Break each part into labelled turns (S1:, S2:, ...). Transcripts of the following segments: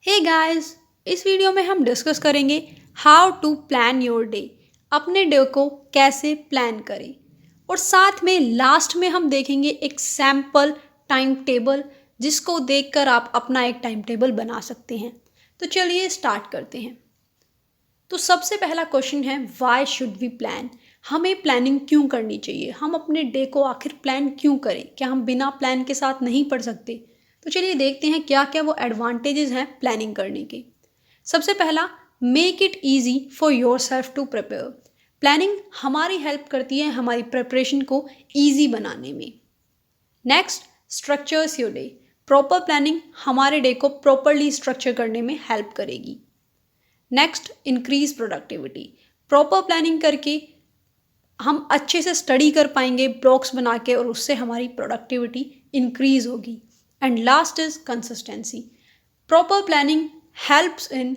S1: Hey guys, इस video में हम डिस्कस करेंगे how to plan your day. अपने डे को कैसे प्लान करें और साथ में लास्ट में हम देखेंगे एक सैम्पल टाइम टेबल जिसको देखकर आप अपना एक टाइम टेबल बना सकते हैं। तो चलिए स्टार्ट करते हैं। तो सबसे पहला क्वेश्चन है व्हाई शुड वी प्लान। हमें प्लानिंग क्यों करनी चाहिए, हम अपने डे को आखिर प्लान क्यों करें, क्या हम बिना प्लान के साथ नहीं पढ़ सकते। तो चलिए देखते हैं क्या क्या वो एडवांटेजेस हैं प्लानिंग करने के। सबसे पहला, make it easy for yourself to prepare. Planning हमारी हेल्प करती है हमारी प्रिपरेशन को ईजी बनाने में। Next, structures your day. Proper planning हमारे डे को प्रॉपरली स्ट्रक्चर करने में हेल्प करेगी। Next, increase productivity. Proper planning करके हम अच्छे से स्टडी कर पाएंगे ब्लॉक्स बना के और उससे हमारी प्रोडक्टिविटी इंक्रीज होगी। And last is consistency. Proper planning helps in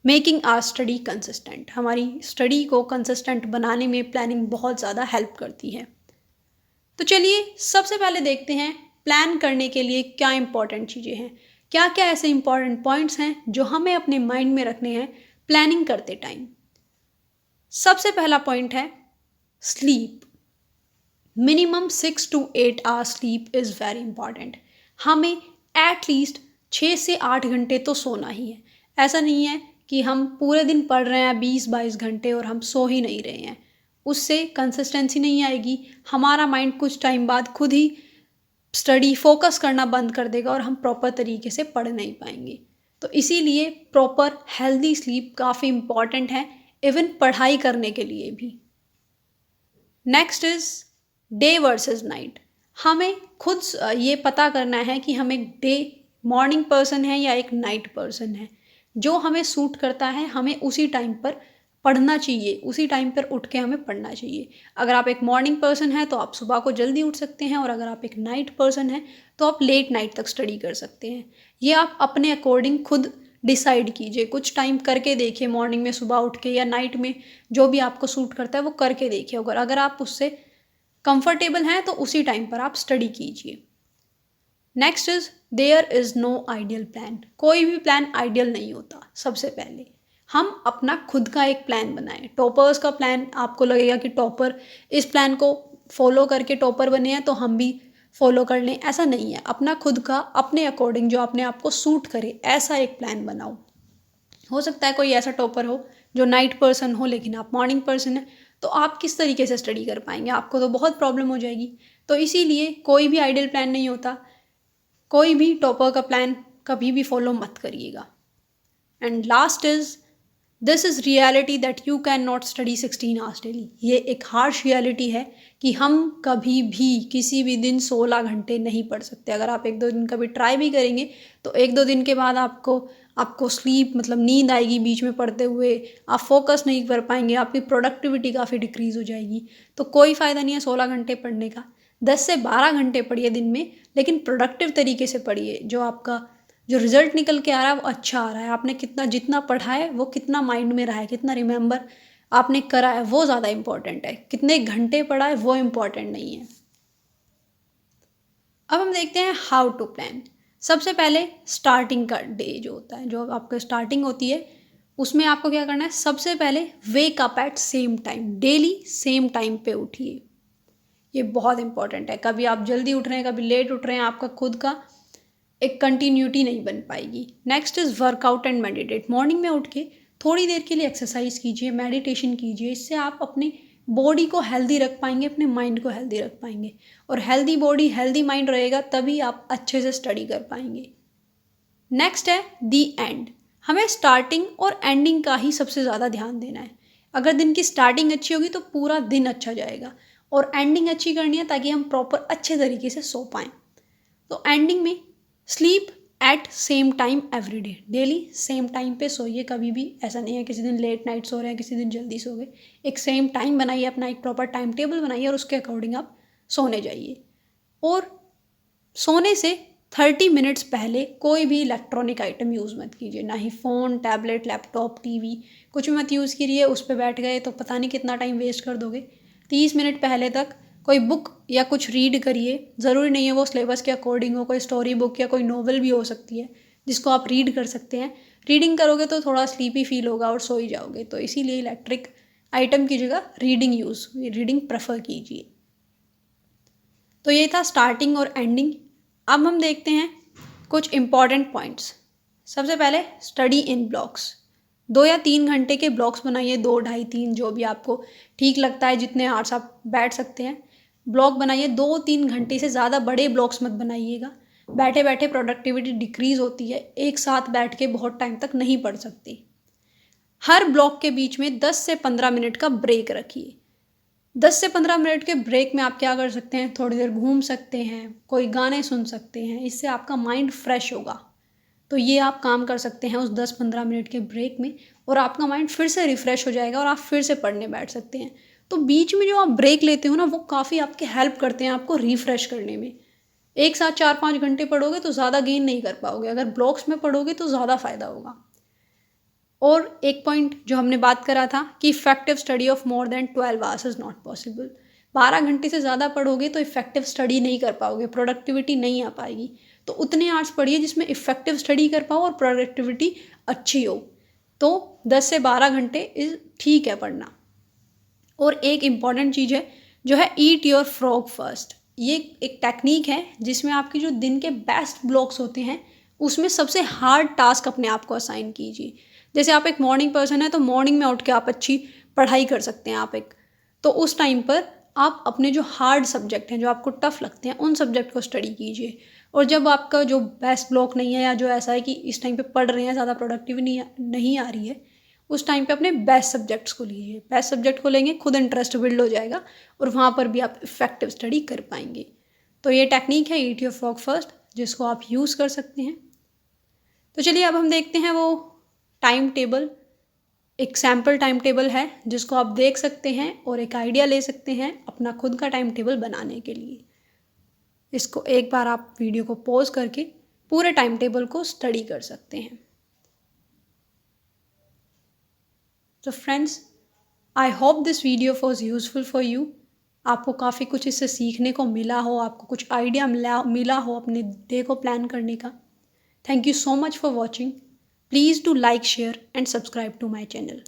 S1: making our study consistent. हमारी स्टडी को कंसिस्टेंट बनाने में प्लानिंग बहुत ज़्यादा हेल्प करती है। तो चलिए सबसे पहले देखते हैं प्लान करने के लिए क्या इंपॉर्टेंट चीज़ें हैं, क्या क्या ऐसे इंपॉर्टेंट पॉइंट्स हैं जो हमें अपने माइंड में रखने हैं प्लानिंग करते टाइम। सबसे पहला पॉइंट है sleep. Minimum 6 to 8 hours sleep is very important. हमें एटलीस्ट 6 से 8 घंटे तो सोना ही है। ऐसा नहीं है कि हम पूरे दिन पढ़ रहे हैं 20-22 घंटे और हम सो ही नहीं रहे हैं, उससे कंसिस्टेंसी नहीं आएगी। हमारा माइंड कुछ टाइम बाद खुद ही स्टडी फोकस करना बंद कर देगा और हम प्रॉपर तरीके से पढ़ नहीं पाएंगे। तो इसीलिए प्रॉपर हेल्दी स्लीप काफ़ी इम्पॉर्टेंट है इवन पढ़ाई करने के लिए भी। Next is day versus night. हमें खुद ये पता करना है कि हम एक डे मॉर्निंग पर्सन है या एक नाइट पर्सन है। जो हमें सूट करता है हमें उसी टाइम पर पढ़ना चाहिए, उसी टाइम पर उठ के हमें पढ़ना चाहिए। अगर आप एक मॉर्निंग पर्सन हैं तो आप सुबह को जल्दी उठ सकते हैं और अगर आप एक नाइट पर्सन हैं तो आप लेट नाइट तक स्टडी कर सकते हैं। ये आप अपने अकॉर्डिंग खुद डिसाइड कीजिए, कुछ टाइम करके देखिए, मॉर्निंग में सुबह उठ के या नाइट में, जो भी आपको सूट करता है वो करके देखिए। अगर आप उससे कंफर्टेबल हैं तो उसी टाइम पर आप स्टडी कीजिए। Next is there is no ideal plan. कोई भी प्लान आइडियल नहीं होता। सबसे पहले हम अपना खुद का एक प्लान बनाएं। टॉपर्स का प्लान, आपको लगेगा कि टॉपर इस प्लान को फॉलो करके टॉपर बने हैं तो हम भी फॉलो कर लें, ऐसा नहीं है। अपना खुद का अपने अकॉर्डिंग जो अपने आप को सूट करे ऐसा एक प्लान बनाओ। हो सकता है कोई ऐसा टॉपर हो जो नाइट पर्सन हो लेकिन आप मॉर्निंग पर्सन है, तो आप किस तरीके से स्टडी कर पाएंगे, आपको तो बहुत प्रॉब्लम हो जाएगी। तो इसीलिए कोई भी आइडियल प्लान नहीं होता, कोई भी टॉपर का प्लान कभी भी फॉलो मत करिएगा। And last is this is reality that you can not study 16 hours daily. ये एक हार्श रियलिटी है कि हम कभी भी किसी भी दिन 16 घंटे नहीं पढ़ सकते। अगर आप 1-2 दिन कभी ट्राई भी करेंगे तो 1-2 दिन के बाद आपको स्लीप मतलब नींद आएगी बीच में पढ़ते हुए, आप फोकस नहीं कर पाएंगे, आपकी प्रोडक्टिविटी काफ़ी डिक्रीज़ हो जाएगी। तो कोई फ़ायदा नहीं है 16 घंटे पढ़ने का। 10 से 12 घंटे पढ़िए दिन में, लेकिन प्रोडक्टिव तरीके से पढ़िए। जो रिजल्ट निकल के आ रहा है वो अच्छा आ रहा है, आपने जितना पढ़ा है वो कितना माइंड में रहा है, कितना रिमेंबर आपने करा है, वो ज़्यादा इंपॉर्टेंट है। कितने घंटे पढ़ा है वो इम्पॉर्टेंट नहीं है। अब हम देखते हैं हाउ टू प्लान। सबसे पहले स्टार्टिंग का डे जो होता है, जो आपका स्टार्टिंग होती है, उसमें आपको क्या करना है। सबसे पहले wake up at same time. Daily same time पे उठिए, ये बहुत इंपॉर्टेंट है। कभी आप जल्दी उठ रहे हैं, कभी लेट उठ रहे हैं, आपका खुद का एक कंटिन्यूटी नहीं बन पाएगी। Next is workout and meditate. Morning में उठ के थोड़ी देर के लिए एक्सरसाइज कीजिए, मेडिटेशन कीजिए। इससे आप अपनी बॉडी को हेल्दी रख पाएंगे, अपने माइंड को हेल्दी रख पाएंगे। और हेल्दी बॉडी हेल्दी माइंड रहेगा तभी आप अच्छे से स्टडी कर पाएंगे। नेक्स्ट है दी एंड। हमें स्टार्टिंग और एंडिंग का ही सबसे ज़्यादा ध्यान देना है। अगर दिन की स्टार्टिंग अच्छी होगी तो पूरा दिन अच्छा जाएगा, और एंडिंग अच्छी करनी है ताकि हम प्रॉपर अच्छे तरीके से सो पाएँ। तो एंडिंग में sleep at same time every day. Daily same time पे सोइए, कभी भी ऐसा नहीं है किसी दिन लेट नाइट सो रहे हैं, किसी दिन जल्दी सो गए। एक सेम टाइम बनाइए, अपना एक प्रॉपर टाइम टेबल बनाइए और उसके अकॉर्डिंग आप सोने जाइए। और सोने से 30 मिनट्स पहले कोई भी इलेक्ट्रॉनिक आइटम यूज़ मत कीजिए, ना ही फ़ोन, टैबलेट, लैपटॉप, टीवी, कुछ भी मत यूज़ कीजिए। उस पर बैठ गए तो पता नहीं कितना टाइम वेस्ट कर दोगे। 30 मिनट पहले तक कोई बुक या कुछ रीड करिए। ज़रूरी नहीं है वो सिलेबस के अकॉर्डिंग हो, कोई स्टोरी बुक या कोई नॉवल भी हो सकती है। जिसको आप रीड कर सकते हैं। रीडिंग करोगे तो थोड़ा स्लीपी फील होगा और सो ही जाओगे, तो इसीलिए इलेक्ट्रिक आइटम की जगह रीडिंग प्रेफर कीजिए। तो ये था स्टार्टिंग और एंडिंग। अब हम देखते हैं कुछ इम्पॉर्टेंट पॉइंट्स। सबसे पहले स्टडी इन ब्लॉक्स। 2 या 3 घंटे के ब्लॉक्स बनाइए, 2, ढाई, 3 जो भी आपको ठीक लगता है, जितने आवर्स आप बैठ सकते हैं ब्लॉक बनाइए। 2-3 घंटे से ज़्यादा बड़े ब्लॉक्स मत बनाइएगा। बैठे बैठे प्रोडक्टिविटी डिक्रीज़ होती है, एक साथ बैठ के बहुत टाइम तक नहीं पढ़ सकती। हर ब्लॉक के बीच में 10 से 15 मिनट का ब्रेक रखिए। 10 से 15 मिनट के ब्रेक में आप क्या कर सकते हैं, थोड़ी देर घूम सकते हैं, कोई गाने सुन सकते हैं, इससे आपका माइंड फ्रेश होगा। तो ये आप काम कर सकते हैं उस 10-15 मिनट के ब्रेक में, और आपका माइंड फिर से रिफ़्रेश हो जाएगा और आप फिर से पढ़ने बैठ सकते हैं। तो बीच में जो आप ब्रेक लेते हो ना, वो काफ़ी आपकी हेल्प करते हैं आपको रिफ़्रेश करने में। एक साथ 4-5 घंटे पढ़ोगे तो ज़्यादा गेन नहीं कर पाओगे, अगर ब्लॉक्स में पढ़ोगे तो ज़्यादा फ़ायदा होगा। और एक पॉइंट जो हमने बात करा था कि effective study of more than 12 hours is not possible. 12 घंटे से ज़्यादा पढ़ोगे तो इफ़ेक्टिव स्टडी नहीं कर पाओगे, प्रोडक्टिविटी नहीं आ पाएगी। तो उतने आवर्स पढ़िए जिसमें इफ़ेक्टिव स्टडी कर पाओ और प्रोडक्टिविटी अच्छी हो। तो 10 से 12 घंटे इज़ ठीक है पढ़ना। और एक इम्पॉर्टेंट चीज़ है जो है ईट योर फ्रॉग फर्स्ट। ये एक टेक्निक है जिसमें आपके जो दिन के बेस्ट ब्लॉक्स होते हैं उसमें सबसे हार्ड टास्क अपने आप को असाइन कीजिए। जैसे आप एक मॉर्निंग पर्सन है तो मॉर्निंग में उठ के आप अच्छी पढ़ाई कर सकते हैं तो उस टाइम पर आप अपने जो हार्ड सब्जेक्ट हैं, जो आपको टफ लगते हैं, उन सब्जेक्ट को स्टडी कीजिए। और जब आपका जो बेस्ट ब्लॉक नहीं है या जो ऐसा है कि इस टाइम पे पढ़ रहे हैं, ज़्यादा प्रोडक्टिविटी नहीं आ रही है, उस टाइम पे अपने बेस्ट सब्जेक्ट्स को लीजिए। बेस्ट सब्जेक्ट को लेंगे, खुद इंटरेस्ट बिल्ड हो जाएगा और वहाँ पर भी आप इफ़ेक्टिव स्टडी कर पाएंगे। तो ये टेक्निक है ईट योर फ्रॉग फर्स्ट, जिसको आप यूज़ कर सकते हैं। तो चलिए अब हम देखते हैं वो टाइम टेबल। एक सैम्पल टाइम टेबल है जिसको आप देख सकते हैं और एक आइडिया ले सकते हैं अपना खुद का टाइम टेबल बनाने के लिए। इसको एक बार आप वीडियो को पॉज करके पूरे टाइम टेबल को स्टडी कर सकते हैं। तो friends, I hope this video was useful for you. आपको काफ़ी कुछ इससे सीखने को मिला हो, आपको कुछ आइडिया मिला हो अपने डे को प्लान करने का। Thank you so much for watching. Please do like, share and subscribe to my channel.